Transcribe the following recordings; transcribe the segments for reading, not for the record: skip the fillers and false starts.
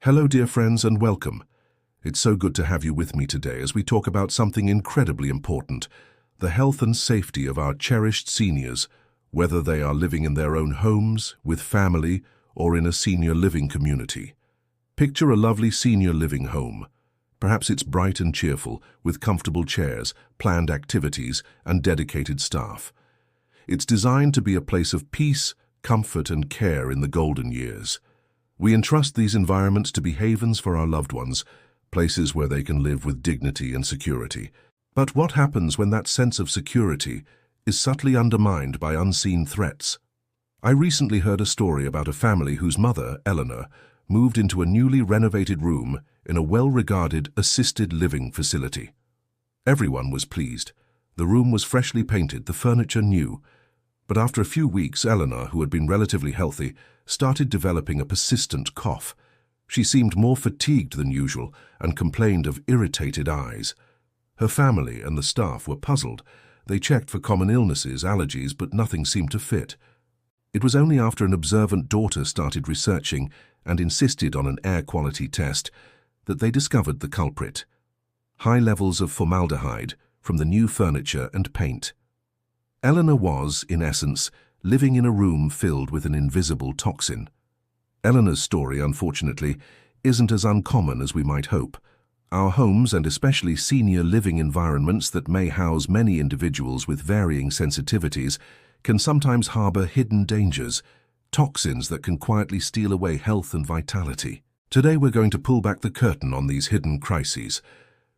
Hello, dear friends, and welcome. It's so good to have you with me today as we talk about something incredibly important, the health and safety of our cherished seniors, whether they are living in their own homes, with family, or in a senior living community. Picture a lovely senior living home. Perhaps it's bright and cheerful, with comfortable chairs, planned activities, and dedicated staff. It's designed to be a place of peace, comfort, and care in the golden years. We entrust these environments to be havens for our loved ones, places where they can live with dignity and security. But what happens when that sense of security is subtly undermined by unseen threats? I recently heard a story about a family whose mother, Eleanor, moved into a newly renovated room in a well-regarded assisted living facility. Everyone was pleased. The room was freshly painted, the furniture new. But after a few weeks, Eleanor, who had been relatively healthy, started developing a persistent cough. She seemed more fatigued than usual and complained of irritated eyes. Her family and the staff were puzzled. They checked for common illnesses, allergies, but nothing seemed to fit. It was only after an observant daughter started researching and insisted on an air quality test that they discovered the culprit: high levels of formaldehyde from the new furniture and paint. Eleanor was, in essence, living in a room filled with an invisible toxin. Eleanor's story, unfortunately, isn't as uncommon as we might hope. Our homes, and especially senior living environments that may house many individuals with varying sensitivities, can sometimes harbor hidden dangers, toxins that can quietly steal away health and vitality. Today we're going to pull back the curtain on these hidden crises.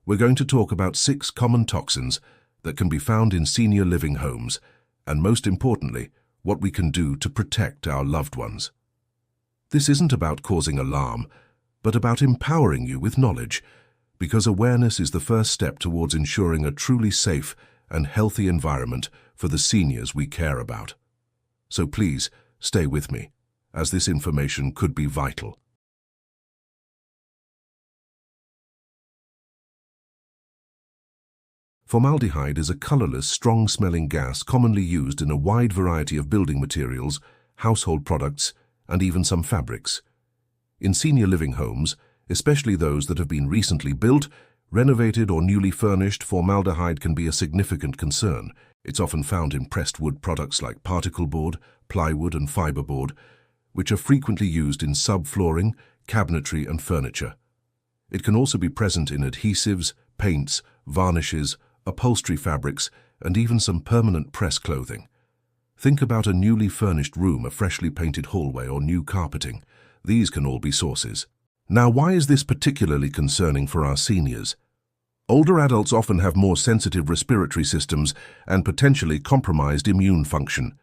We're going to talk about 6 common toxins that can be found in senior living homes, and most importantly, what we can do to protect our loved ones. This isn't about causing alarm, but about empowering you with knowledge, because awareness is the first step towards ensuring a truly safe and healthy environment for the seniors we care about. So please, stay with me, as this information could be vital. Formaldehyde is a colorless, strong-smelling gas commonly used in a wide variety of building materials, household products, and even some fabrics. In senior living homes, especially those that have been recently built, renovated, or newly furnished, formaldehyde can be a significant concern. It's often found in pressed wood products like particle board, plywood, and fiberboard, which are frequently used in subflooring, cabinetry, and furniture. It can also be present in adhesives, paints, varnishes, upholstery fabrics, and even some permanent press clothing. Think about a newly furnished room, a freshly painted hallway, or new carpeting. These can all be sources. Now, why is this particularly concerning for our seniors? Older adults often have more sensitive respiratory systems and potentially compromised immune function.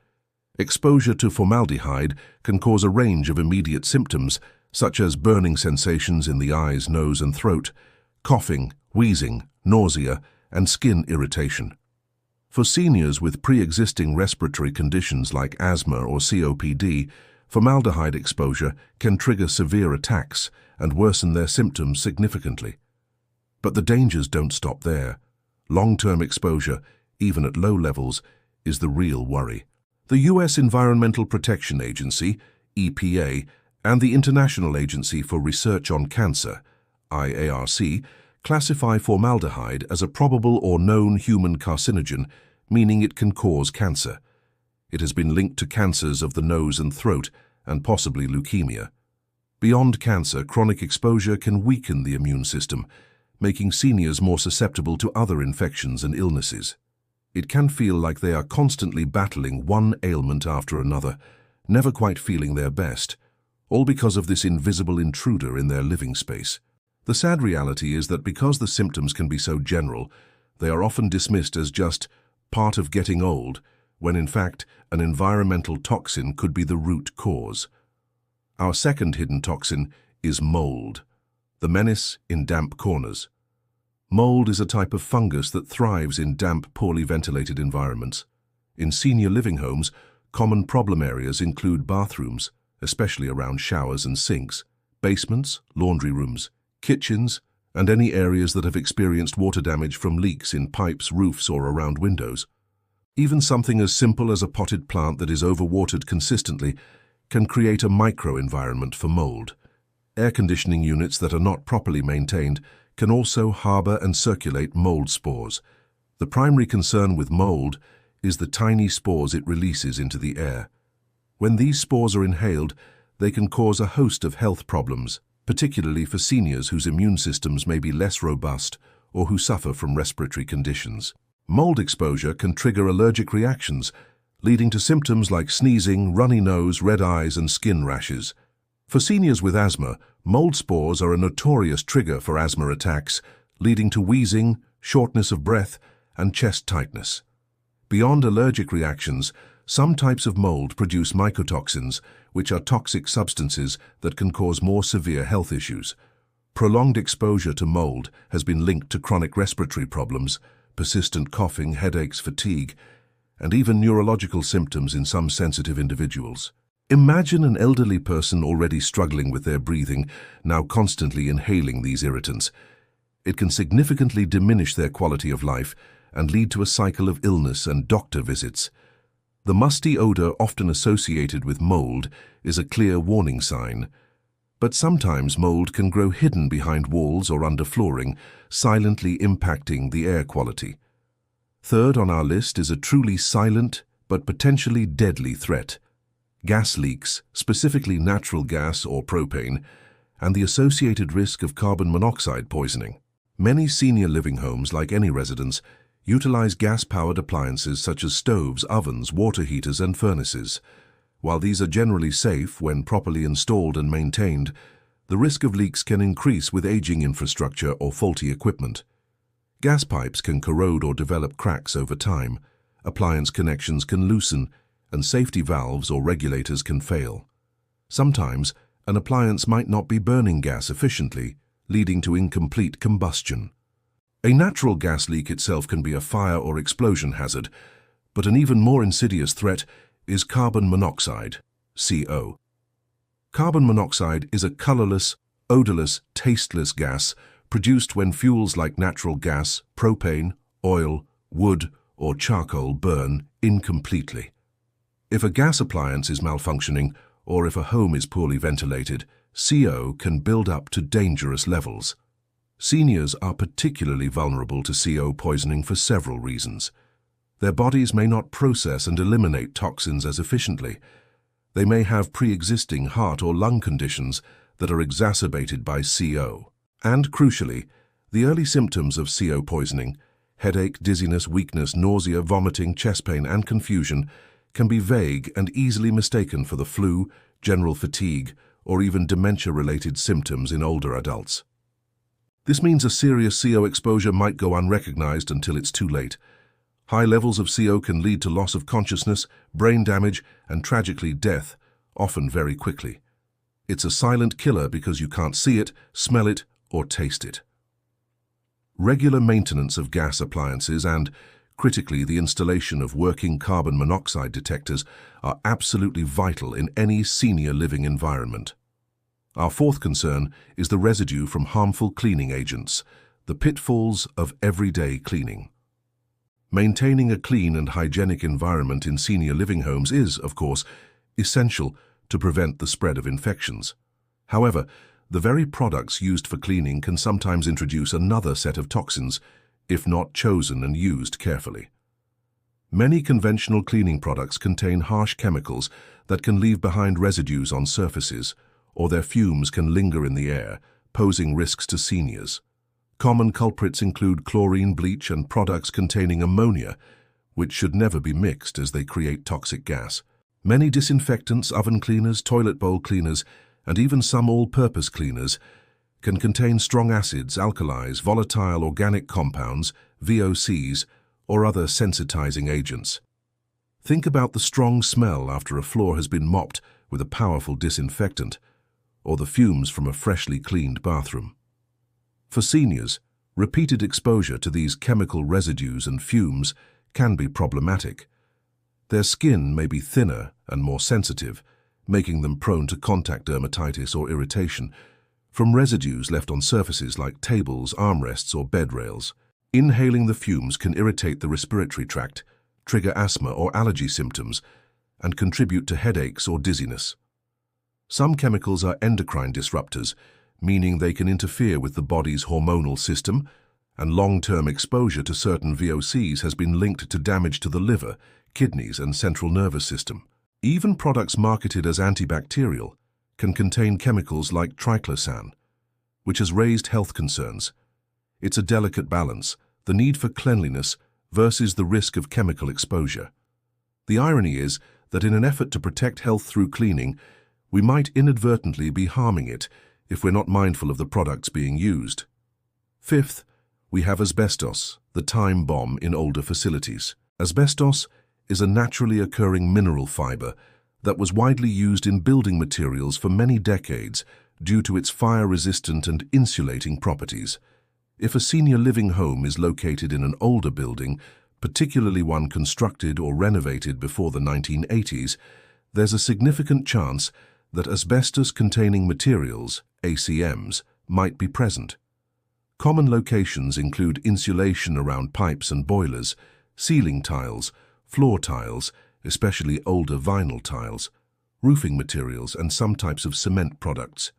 Exposure to formaldehyde can cause a range of immediate symptoms, such as burning sensations in the eyes, nose, and throat, coughing, wheezing, nausea, and skin irritation. For seniors with pre-existing respiratory conditions like asthma or COPD, formaldehyde exposure can trigger severe attacks and worsen their symptoms significantly. But the dangers don't stop there. Long-term exposure, even at low levels, is the real worry. The U.S. Environmental Protection Agency, EPA, and the International Agency for Research on Cancer, IARC, classify formaldehyde as a probable or known human carcinogen, meaning it can cause cancer. It has been linked to cancers of the nose and throat, and possibly leukemia. Beyond cancer, chronic exposure can weaken the immune system, making seniors more susceptible to other infections and illnesses. It can feel like they are constantly battling one ailment after another, never quite feeling their best, all because of this invisible intruder in their living space. The sad reality is that because the symptoms can be so general, they are often dismissed as just part of getting old, when in fact an environmental toxin could be the root cause. Our second hidden toxin is mold, the menace in damp corners. Mold is a type of fungus that thrives in damp, poorly ventilated environments. In senior living homes, common problem areas include bathrooms, especially around showers and sinks, basements, laundry rooms, kitchens, and any areas that have experienced water damage from leaks in pipes, roofs, or around windows. Even something as simple as a potted plant that is overwatered consistently can create a micro-environment for mold. Air conditioning units that are not properly maintained can also harbor and circulate mold spores. The primary concern with mold is the tiny spores it releases into the air. When these spores are inhaled, they can cause a host of health problems, particularly for seniors whose immune systems may be less robust or who suffer from respiratory conditions. Mold exposure can trigger allergic reactions, leading to symptoms like sneezing, runny nose, red eyes, and skin rashes. For seniors with asthma, mold spores are a notorious trigger for asthma attacks, leading to wheezing, shortness of breath, and chest tightness. Beyond allergic reactions, some types of mold produce mycotoxins, which are toxic substances that can cause more severe health issues. Prolonged exposure to mold has been linked to chronic respiratory problems, persistent coughing, headaches, fatigue, and even neurological symptoms in some sensitive individuals. Imagine an elderly person already struggling with their breathing, now constantly inhaling these irritants. It can significantly diminish their quality of life and lead to a cycle of illness and doctor visits. The musty odor often associated with mold is a clear warning sign. But sometimes mold can grow hidden behind walls or under flooring, silently impacting the air quality. Third on our list is a truly silent but potentially deadly threat: gas leaks, specifically natural gas or propane, and the associated risk of carbon monoxide poisoning. Many senior living homes, like any residence, utilize gas-powered appliances such as stoves, ovens, water heaters, and furnaces. While these are generally safe when properly installed and maintained, the risk of leaks can increase with aging infrastructure or faulty equipment. Gas pipes can corrode or develop cracks over time, appliance connections can loosen, and safety valves or regulators can fail. Sometimes, an appliance might not be burning gas efficiently, leading to incomplete combustion. A natural gas leak itself can be a fire or explosion hazard, but an even more insidious threat is carbon monoxide, CO. Carbon monoxide is a colorless, odorless, tasteless gas produced when fuels like natural gas, propane, oil, wood, or charcoal burn incompletely. If a gas appliance is malfunctioning, or if a home is poorly ventilated, CO can build up to dangerous levels. Seniors are particularly vulnerable to CO poisoning for several reasons. Their bodies may not process and eliminate toxins as efficiently. They may have pre-existing heart or lung conditions that are exacerbated by CO. And crucially, the early symptoms of CO poisoning, headache, dizziness, weakness, nausea, vomiting, chest pain, and confusion, can be vague and easily mistaken for the flu, general fatigue, or even dementia-related symptoms in older adults. This means a serious CO exposure might go unrecognized until it's too late. High levels of CO can lead to loss of consciousness, brain damage, and tragically death, often very quickly. It's a silent killer because you can't see it, smell it, or taste it. Regular maintenance of gas appliances and, critically, the installation of working carbon monoxide detectors are absolutely vital in any senior living environment. Our fourth concern is the residue from harmful cleaning agents, the pitfalls of everyday cleaning. Maintaining a clean and hygienic environment in senior living homes is, of course, essential to prevent the spread of infections. However, the very products used for cleaning can sometimes introduce another set of toxins, if not chosen and used carefully. Many conventional cleaning products contain harsh chemicals that can leave behind residues on surfaces, or their fumes can linger in the air, posing risks to seniors. Common culprits include chlorine, bleach, and products containing ammonia, which should never be mixed as they create toxic gas. Many disinfectants, oven cleaners, toilet bowl cleaners, and even some all-purpose cleaners can contain strong acids, alkalis, volatile organic compounds, VOCs, or other sensitizing agents. Think about the strong smell after a floor has been mopped with a powerful disinfectant, or the fumes from a freshly cleaned bathroom. For seniors, repeated exposure to these chemical residues and fumes can be problematic. Their skin may be thinner and more sensitive, making them prone to contact dermatitis or irritation from residues left on surfaces like tables, armrests, or bed rails. Inhaling the fumes can irritate the respiratory tract, trigger asthma or allergy symptoms, and contribute to headaches or dizziness. Some chemicals are endocrine disruptors, meaning they can interfere with the body's hormonal system, and long-term exposure to certain VOCs has been linked to damage to the liver, kidneys, and central nervous system. Even products marketed as antibacterial can contain chemicals like triclosan, which has raised health concerns. It's a delicate balance, the need for cleanliness versus the risk of chemical exposure. The irony is that in an effort to protect health through cleaning, we might inadvertently be harming it if we're not mindful of the products being used. Fifth, we have asbestos, the time bomb in older facilities. Asbestos is a naturally occurring mineral fiber that was widely used in building materials for many decades due to its fire-resistant and insulating properties. If a senior living home is located in an older building, particularly one constructed or renovated before the 1980s, there's a significant chance that asbestos-containing materials, ACMs, might be present. Common locations include insulation around pipes and boilers, ceiling tiles, floor tiles, especially older vinyl tiles, roofing materials, and some types of cement products.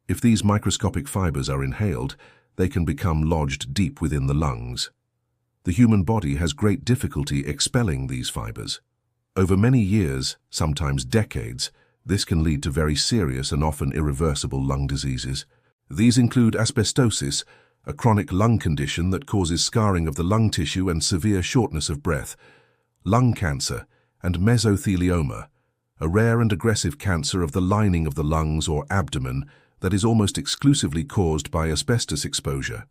If these microscopic fibers are inhaled, they can become lodged deep within the lungs. The human body has great difficulty expelling these fibers. Over many years, sometimes decades, this can lead to very serious and often irreversible lung diseases. These include asbestosis, a chronic lung condition that causes scarring of the lung tissue and severe shortness of breath, lung cancer, and mesothelioma, a rare and aggressive cancer of the lining of the lungs or abdomen that is almost exclusively caused by asbestos exposure.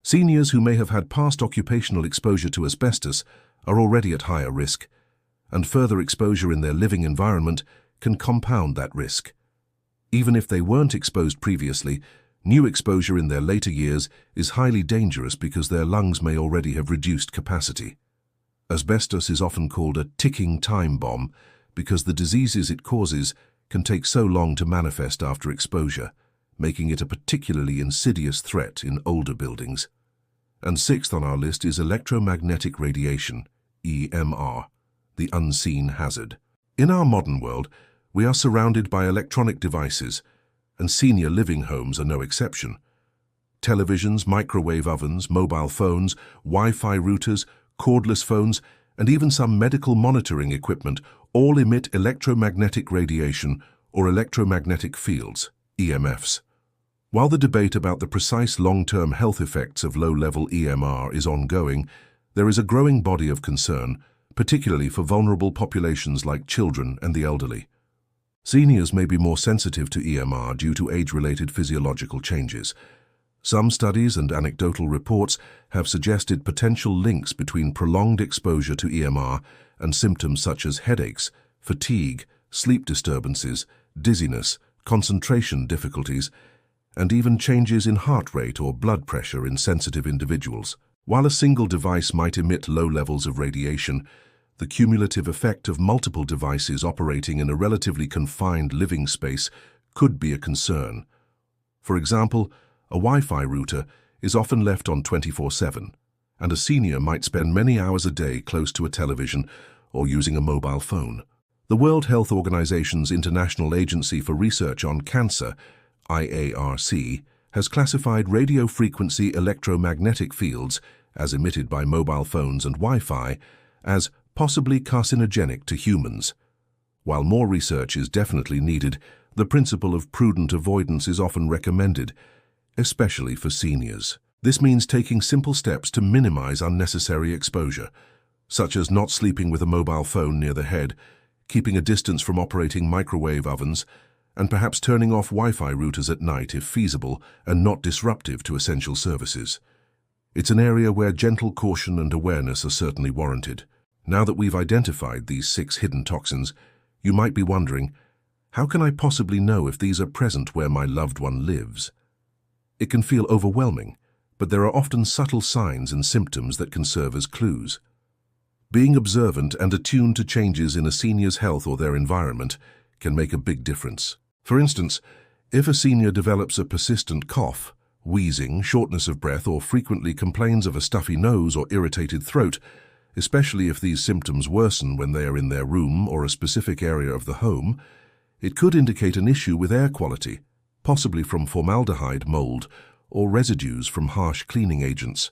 Seniors who may have had past occupational exposure to asbestos are already at higher risk, and further exposure in their living environment can compound that risk. Even if they weren't exposed previously, new exposure in their later years is highly dangerous because their lungs may already have reduced capacity. Asbestos is often called a ticking time bomb because the diseases it causes can take so long to manifest after exposure, making it a particularly insidious threat in older buildings. And sixth on our list is electromagnetic radiation, EMR, the unseen hazard. In our modern world, we are surrounded by electronic devices, and senior living homes are no exception. Televisions, microwave ovens, mobile phones, Wi-Fi routers, cordless phones, and even some medical monitoring equipment all emit electromagnetic radiation or electromagnetic fields, EMFs. While the debate about the precise long-term health effects of low-level EMR is ongoing, there is a growing body of concern, particularly for vulnerable populations like children and the elderly. Seniors may be more sensitive to EMR due to age-related physiological changes. Some studies and anecdotal reports have suggested potential links between prolonged exposure to EMR and symptoms such as headaches, fatigue, sleep disturbances, dizziness, concentration difficulties, and even changes in heart rate or blood pressure in sensitive individuals. While a single device might emit low levels of radiation, the cumulative effect of multiple devices operating in a relatively confined living space could be a concern. For example, a Wi-Fi router is often left on 24/7, and a senior might spend many hours a day close to a television or using a mobile phone. The World Health Organization's International Agency for Research on Cancer, IARC, has classified radio frequency electromagnetic fields, as emitted by mobile phones and Wi-Fi, as possibly carcinogenic to humans. While more research is definitely needed, the principle of prudent avoidance is often recommended, especially for seniors. This means taking simple steps to minimize unnecessary exposure, such as not sleeping with a mobile phone near the head, keeping a distance from operating microwave ovens, and perhaps turning off Wi-Fi routers at night if feasible and not disruptive to essential services. It's an area where gentle caution and awareness are certainly warranted. Now that we've identified these 6 hidden toxins, you might be wondering, how can I possibly know if these are present where my loved one lives? It can feel overwhelming, but there are often subtle signs and symptoms that can serve as clues. Being observant and attuned to changes in a senior's health or their environment can make a big difference. For instance, if a senior develops a persistent cough, wheezing, shortness of breath, or frequently complains of a stuffy nose or irritated throat, especially if these symptoms worsen when they are in their room or a specific area of the home, It could indicate an issue with air quality, possibly from formaldehyde, mold, or residues from harsh cleaning agents.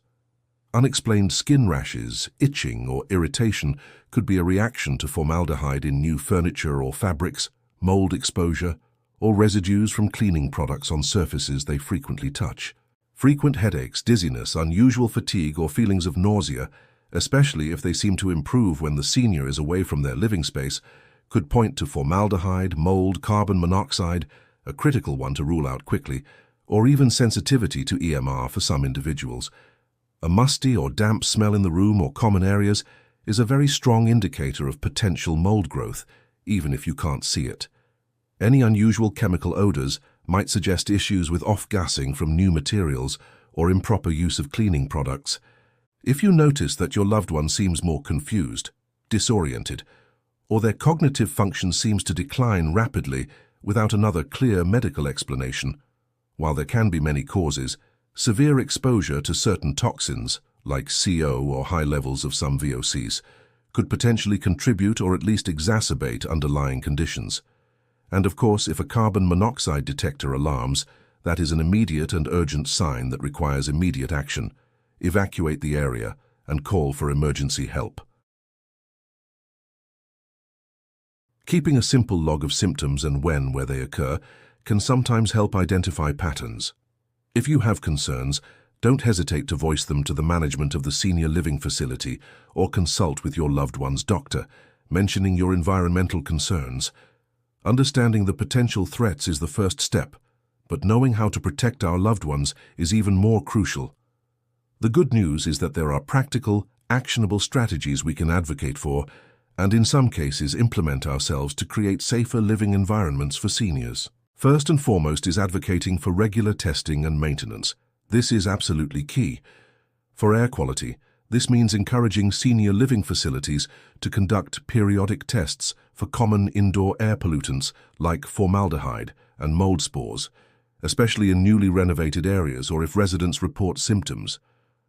Unexplained skin rashes, itching, or irritation could be a reaction to formaldehyde in new furniture or fabrics, mold exposure, or residues from cleaning products on surfaces they frequently touch. Frequent headaches, dizziness, unusual fatigue, or feelings of nausea, especially if they seem to improve when the senior is away from their living space, could point to formaldehyde, mold, carbon monoxide, a critical one to rule out quickly, or even sensitivity to EMR for some individuals. A musty or damp smell in the room or common areas is a very strong indicator of potential mold growth, even if you can't see it. Any unusual chemical odors might suggest issues with off-gassing from new materials or improper use of cleaning products. If you notice that your loved one seems more confused, disoriented, or their cognitive function seems to decline rapidly without another clear medical explanation, while there can be many causes, severe exposure to certain toxins, like CO or high levels of some VOCs, could potentially contribute or at least exacerbate underlying conditions. And of course, if a carbon monoxide detector alarms, that is an immediate and urgent sign that requires immediate action. Evacuate the area and call for emergency help. Keeping a simple log of symptoms and where they occur can sometimes help identify patterns. If you have concerns, don't hesitate to voice them to the management of the senior living facility or consult with your loved one's doctor, mentioning your environmental concerns. Understanding the potential threats is the first step, but knowing how to protect our loved ones is even more crucial. The good news is that there are practical, actionable strategies we can advocate for, and in some cases implement ourselves to create safer living environments for seniors. First and foremost is advocating for regular testing and maintenance. This is absolutely key. For air quality, this means encouraging senior living facilities to conduct periodic tests for common indoor air pollutants like formaldehyde and mold spores, especially in newly renovated areas or if residents report symptoms.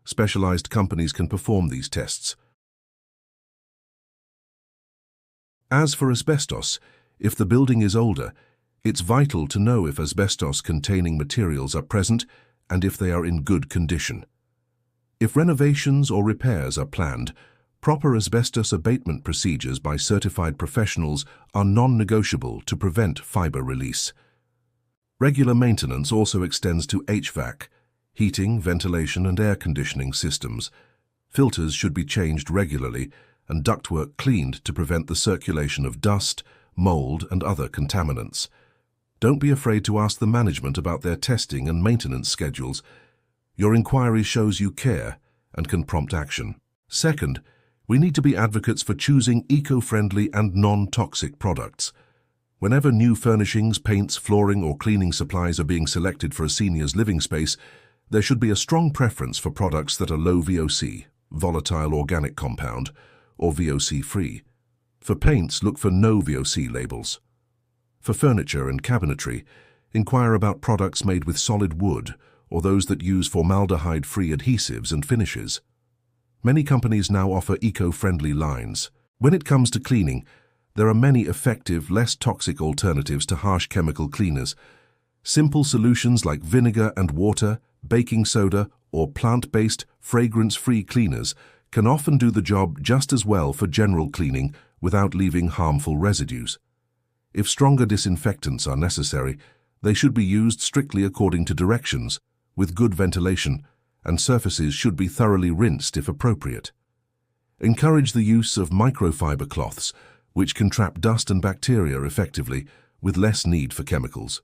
Specialized companies can perform these tests. As for asbestos, if the building is older, it's vital to know if asbestos-containing materials are present and if they are in good condition. If renovations or repairs are planned, proper asbestos abatement procedures by certified professionals are non-negotiable to prevent fiber release. Regular maintenance also extends to HVAC, heating, ventilation, and air conditioning systems. Filters should be changed regularly and ductwork cleaned to prevent the circulation of dust, mold, and other contaminants. Don't be afraid to ask the management about their testing and maintenance schedules. Your inquiry shows you care and can prompt action. Second, we need to be advocates for choosing eco-friendly and non-toxic products. Whenever new furnishings, paints, flooring, or cleaning supplies are being selected for a senior's living space, there should be a strong preference for products that are low VOC, volatile organic compound, or VOC-free. For paints, look for no VOC labels. For furniture and cabinetry, inquire about products made with solid wood or those that use formaldehyde-free adhesives and finishes. Many companies now offer eco-friendly lines. When it comes to cleaning, there are many effective, less toxic alternatives to harsh chemical cleaners. Simple solutions like vinegar and water, baking soda, or plant-based, fragrance-free cleaners can often do the job just as well for general cleaning without leaving harmful residues. If stronger disinfectants are necessary, they should be used strictly according to directions, with good ventilation, and surfaces should be thoroughly rinsed if appropriate. Encourage the use of microfiber cloths, which can trap dust and bacteria effectively, with less need for chemicals.